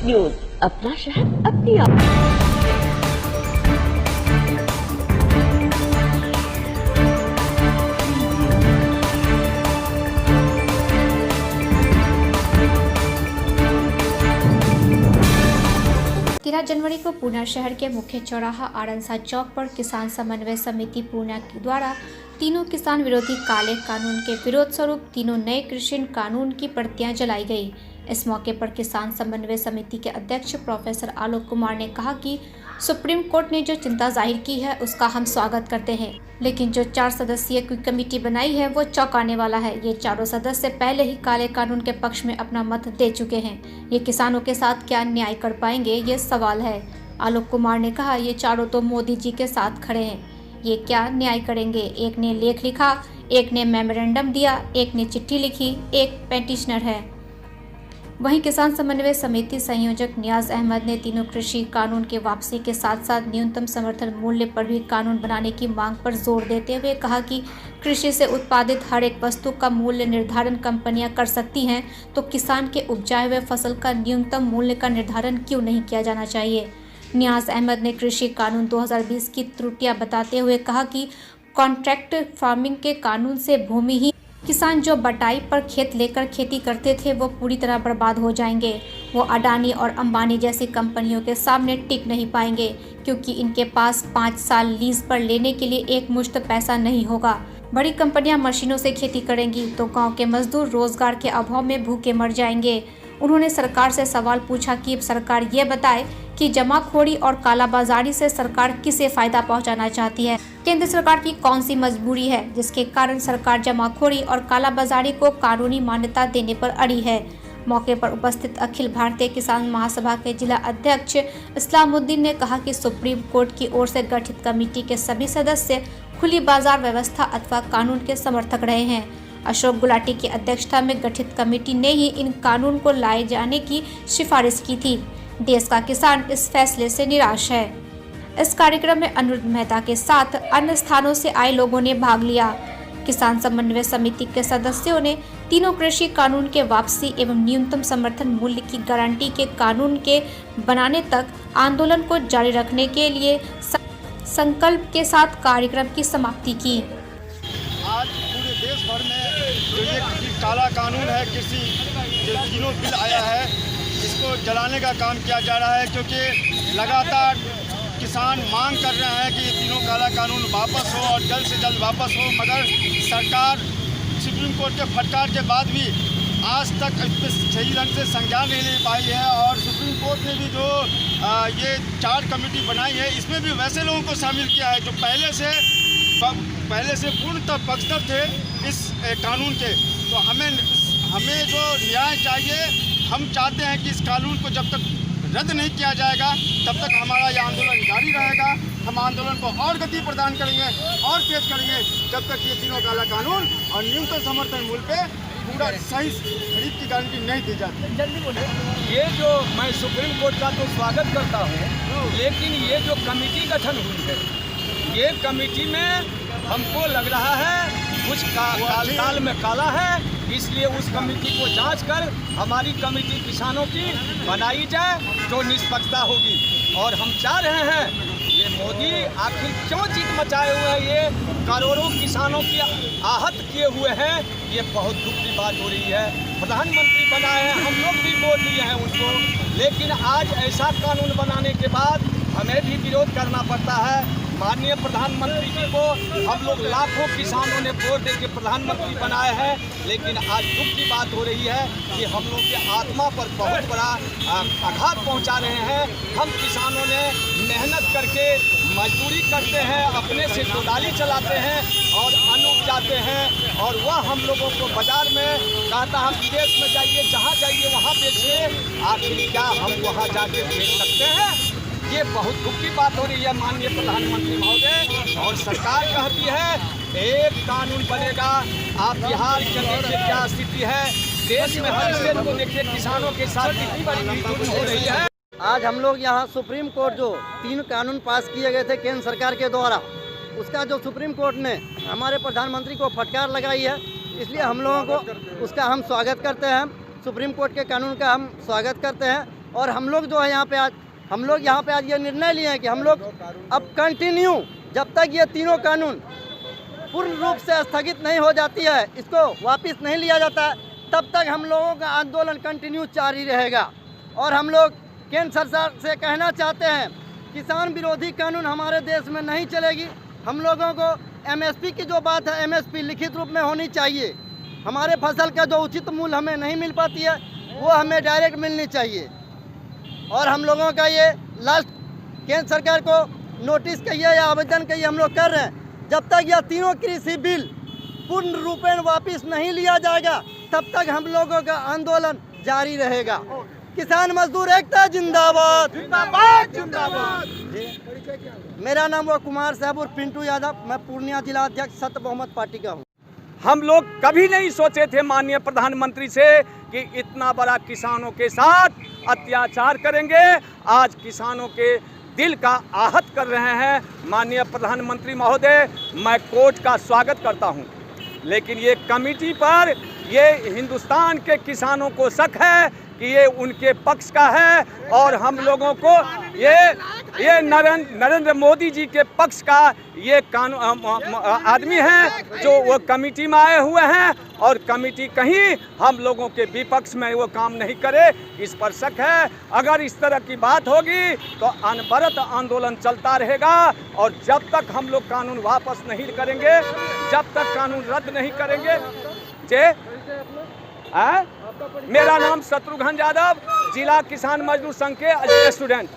News, अपना शहर अपनी आवाज़। जनवरी को पूर्णा शहर के मुख्य चौराहा आरंसा चौक पर किसान समन्वय समिति पूर्णा द्वारा तीनों किसान विरोधी काले कानून के विरोध स्वरूप तीनों नए कृषि कानून की प्रतियां जलाई गई। इस मौके पर किसान समन्वय समिति के अध्यक्ष प्रोफेसर आलोक कुमार ने कहा कि सुप्रीम कोर्ट ने जो चिंता जाहिर की है उसका हम स्वागत करते हैं, लेकिन जो 4 सदस्यीय कमेटी बनाई है वो चौंकाने वाला है। ये चारों सदस्य पहले ही काले कानून के पक्ष में अपना मत दे चुके हैं। ये किसानों के साथ क्या न्याय कर पाएंगे, ये सवाल है। आलोक कुमार ने कहा, ये चारों तो मोदी जी के साथ खड़े हैं, ये क्या न्याय करेंगे। एक ने लेख लिखा, एक ने मेमोरेंडम दिया, एक ने चिट्ठी लिखी, एक पेटिशनर है। वहीं किसान समन्वय समिति संयोजक नियाज अहमद ने तीनों कृषि कानून के वापसी के साथ साथ न्यूनतम समर्थन मूल्य पर भी कानून बनाने की मांग पर जोर देते हुए कहा कि कृषि से उत्पादित हर एक वस्तु का मूल्य निर्धारण कंपनियां कर सकती हैं, तो किसान के उपजाए हुए फसल का न्यूनतम मूल्य का निर्धारण क्यों नहीं किया जाना चाहिए। नियाज अहमद ने कृषि कानून 2020 की त्रुटियां बताते हुए कहा कि कॉन्ट्रैक्ट फार्मिंग के कानून से भूमि ही किसान जो बटाई पर खेत लेकर खेती करते थे वो पूरी तरह बर्बाद हो जाएंगे। वो अडानी और अंबानी जैसी कंपनियों के सामने टिक नहीं पाएंगे, क्योंकि इनके पास 5 साल लीज पर लेने के लिए एक मुश्त पैसा नहीं होगा। बड़ी कंपनियां मशीनों से खेती करेंगी तो गांव के मजदूर रोजगार के अभाव में भूखे मर जाएंगे। उन्होंने सरकार से सवाल पूछा कि सरकार ये बताए कि जमाखोरी और कालाबाजारी से सरकार किसे फायदा पहुंचाना चाहती है। केंद्र सरकार की कौन सी मजबूरी है जिसके कारण सरकार जमाखोरी और कालाबाजारी को कानूनी मान्यता देने पर अड़ी है। मौके पर उपस्थित अखिल भारतीय किसान महासभा के जिला अध्यक्ष इस्लामुद्दीन ने कहा कि सुप्रीम कोर्ट की ओर से गठित कमेटी के सभी सदस्य खुली बाजार व्यवस्था अथवा कानून के समर्थक रहे हैं। अशोक गुलाटी की अध्यक्षता में गठित कमेटी ने ही इन कानून को लाए जाने की सिफारिश की थी। देश का किसान इस फैसले से निराश है। इस कार्यक्रम में अनुरुद्ध मेहता के साथ अन्य स्थानों से आए लोगों ने भाग लिया। किसान समन्वय समिति के सदस्यों ने तीनों कृषि कानून के वापसी एवं न्यूनतम समर्थन मूल्य की गारंटी के कानून के बनाने तक आंदोलन को जारी रखने के लिए संकल्प के साथ कार्यक्रम की समाप्ति की। आज पूरे देश भर में जो ये काला कानून है, कृषि जो तीनों बिल आया है, इसको जलाने का काम किया जा रहा है, क्योंकि लगातार किसान मांग कर रहे हैं कि ये तीनों काला कानून वापस हो और जल्द से जल्द वापस हो। मगर सरकार सुप्रीम कोर्ट के फटकार के बाद भी आज तक इस पर सही ढंग से संज्ञान नहीं ले पाई है। और सुप्रीम कोर्ट ने भी जो ये 4 कमेटी बनाई है, इसमें भी वैसे लोगों को शामिल किया है जो पहले से पूर्णतः पक्षधर थे इस कानून के। तो हमें जो न्याय चाहिए, हम चाहते हैं कि इस कानून को जब तक रद्द नहीं किया जाएगा तब तक हमारा ये आंदोलन जारी रहेगा। हम आंदोलन को और गति प्रदान करेंगे और तेज करेंगे जब तक ये तीनों काला कानून और न्यूनतम समर्थन मूल्य पे पूरा सही खरीद की गारंटी नहीं दी जाती। जल्दी बोले। ये जो मैं सुप्रीम कोर्ट का तो स्वागत करता हूँ, लेकिन ये जो कमेटी गठन हुई है, ये कमेटी में हमको लग रहा है कुछ काल में काला है, इसलिए उस कमेटी को जांच कर हमारी कमेटी किसानों की बनाई जाए जो निष्पक्षता होगी। और हम चाह रहे हैं ये मोदी आखिर क्यों जीत मचाए हुए हैं, ये करोड़ों किसानों की आहत किए हुए हैं। ये बहुत दुख की बात हो रही है। प्रधानमंत्री बनाए हैं, हम लोग भी वोट दिए हैं उनको, लेकिन आज ऐसा कानून बनाने के बाद हमें भी विरोध करना पड़ता है। माननीय प्रधानमंत्री जी को हम लोग लाखों किसानों ने वोट देकर प्रधानमंत्री बनाए हैं, लेकिन आज दुख की बात हो रही है कि हम लोग के आत्मा पर बहुत बड़ा आघात पहुंचा रहे हैं। हम किसानों ने मेहनत करके मजदूरी करते हैं, अपने से दोदाली चलाते हैं और अन्न उपजाते हैं, और वह हम लोगों को बाजार में कहता हम विदेश में जाइए, जहाँ जाइए वहाँ बेचिए। आखिर क्या हम वहाँ जाके बेच सकते हैं? ये बहुत दुख की बात हो रही है माननीय प्रधानमंत्री महोदय। और सरकार कहती है एक कानून बनेगा। आप बिहार के देखिए क्या स्थिति है, देश में हर स्टेट को देखिए किसानों के साथ कितनी बड़ी जुल्म हो रही है। आज हम लोग यहाँ सुप्रीम कोर्ट जो 3 कानून पास किए गए थे केंद्र सरकार के द्वारा, उसका जो सुप्रीम कोर्ट ने हमारे प्रधानमंत्री को फटकार लगाई है, इसलिए हम लोगों को उसका हम स्वागत करते हैं। सुप्रीम कोर्ट के कानून का हम स्वागत करते हैं। और हम लोग जो है यहाँ पे आज ये निर्णय लिए हैं कि हम लोग अब कंटिन्यू जब तक ये तीनों कानून पूर्ण रूप से स्थगित नहीं हो जाती है, इसको वापस नहीं लिया जाता है, तब तक हम लोगों का आंदोलन कंटिन्यू जारी रहेगा। और हम लोग केंद्र सरकार से कहना चाहते हैं, किसान विरोधी कानून हमारे देश में नहीं चलेगी। हम लोगों को एमएसपी की जो बात है, एमएसपी लिखित रूप में होनी चाहिए। हमारे फसल का जो उचित मूल्य हमें नहीं मिल पाती है, वो हमें डायरेक्ट मिलनी चाहिए। और हम लोगों का ये लास्ट केंद्र सरकार को नोटिस कहिए या आवेदन कहिए हम लोग कर रहे हैं, जब तक यह तीनों कृषि बिल पूर्ण रूपेण वापस नहीं लिया जाएगा, तब तक हम लोगों का आंदोलन जारी रहेगा। किसान मजदूर एकता जिंदाबाद जिंदाबाद जिंदाबाद। मेरा नाम वो कुमार साहब और पिंटू यादव, मैं पूर्णिया जिला अध्यक्ष सत्य बहुमत पार्टी का हूँ। हम लोग कभी नहीं सोचे थे माननीय प्रधानमंत्री से कि इतना बड़ा किसानों के साथ अत्याचार करेंगे। आज किसानों के दिल का आहत कर रहे हैं माननीय प्रधानमंत्री महोदय। मैं कोर्ट का स्वागत करता हूं, लेकिन ये कमेटी पर ये हिंदुस्तान के किसानों को शक है कि ये उनके पक्ष का है और हम लोगों को ये नरेंद्र मोदी जी के पक्ष का ये आदमी है जो वो कमेटी में आए हुए हैं और कमेटी कहीं हम लोगों के विपक्ष में वो काम नहीं करे, इस पर शक है। अगर इस तरह की बात होगी तो अनवरत आंदोलन चलता रहेगा और जब तक हम लोग कानून वापस नहीं करेंगे, जब तक कानून रद्द नहीं करेंगे। मेरा नाम शत्रुघ्न यादव, जिला किसान मजदूर संघ के student.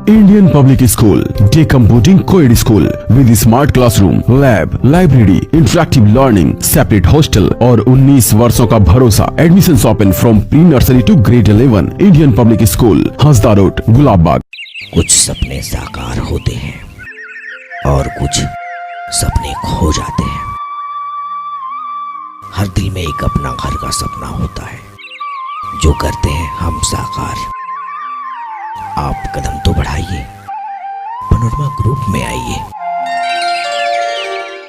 Indian Public School, Day Computing Co-ed School with smart classroom, lab, library, interactive learning, separate hostel और 19 वर्षों का भरोसा। Admissions open from pre-nursery to grade 11. Indian Public School, Hansda road, Gulabbagh. कुछ सपने साकार होते हैं और कुछ सपने खो जाते हैं। हर दिल में एक अपना घर का सपना होता है, जो करते हैं हम साकार। आप कदम तो बढ़ाइए, पनोरमा ग्रुप में आइए।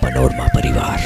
पनोरमा परिवार।